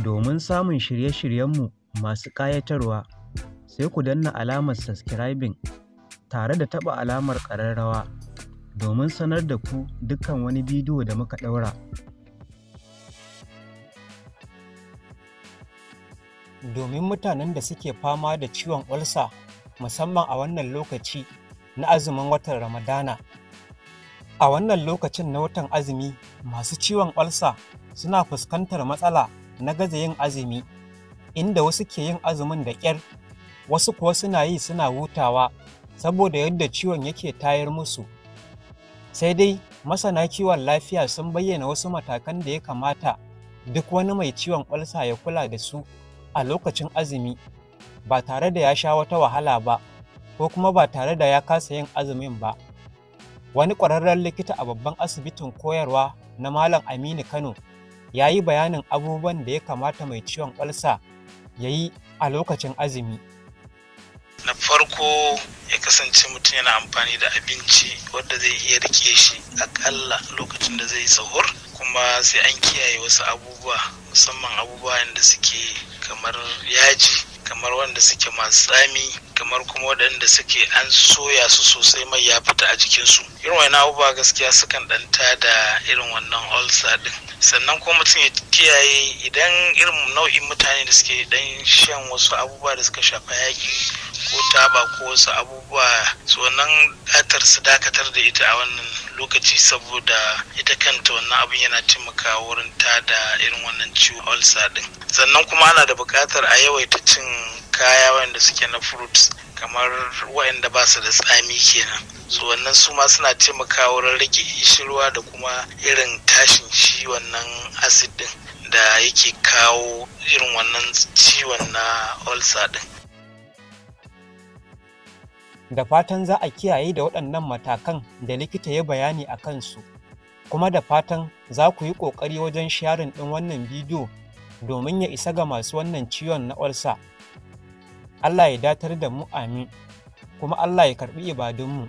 Domin samun shirye-shiryenmu masu ƙayatarwa, sai ku danna alamar subscribing tare da taɓa alamar ƙararrawa domin sanar da ku dukkan wani bidiyo da muka ɗaura. Domin mutanen da suke fama da ciwon ulcer, musamman a wannan lokaci na azumin watan Ramadana. A wannan lokacin na watan azumi, masu ciwon ulcer suna fuskantar matsala na gaza yin azumi, inda wasu ke yin azumin da ƙyar, wasu kuwa suna yi suna hutawa saboda yadda ciwon yake tayar musu. Sai dai masana kiwon lafiya sun bayyana wasu matakan da ya kamata duk wani mai ciwon ulcer ya kula da su a lokacin azumi, ba tare da ya sha wata wahala ba ko kuma ba tare da ya kasa yin azumin ba. Wani ƙwararren likita a babban asibitin koyarwa na Malam Aminu Kano ya yi bayanin abubuwan da ya kamata mai ciwon ulcer ya yi a lokacin azumi. Na farko, ya kasance mutum yana amfani da abinci wanda zai iya rike shi akalla lokacin da zai yi sahur, kuma sai an kiyaye wasu abubuwa, musamman abubuwa da suke kamar yaji, kamar wanda suke masu tsami, kamar kuma waɗanda suke an soya su sosai mai ya fita a jikinsu. Irin wani abubuwa gaskiya sukan ɗanta da irin wannan ulcer ɗin. Sannan kuma mutum ya kiyaye idan irin nau'in mutane da suke ɗan shan wasu abubuwa da suka shafa yaƙi ko taba ko wasu abubuwa, su wannan ɗatar su dakatar da ita a wannan lokaci, saboda ita kanta wannan abin yana taimakawa wurin tada irin wannan ciwon ulcer ɗin. Sannan kuma ana da buƙatar a yawaita cin kaya wanda suke na fruits, kamar waɗanda ba su da tsami kenan. So wannan su ma suna taimakawa wurin rage ishirwa da kuma irin tashin shi wannan acid ɗin da yake kawo irin wannan ciwon na ulcer ɗin. Da fatan za a kiyaye da waɗannan matakan da likita ya bayani a kansu, kuma da fatan za ku yi ƙoƙari wajen sharing ɗin wannan bidiyo domin ya isa ga masu wannan ciwon na ulcer. Allah ya datar da mu, amin, kuma Allah ya karɓi ibadunmu.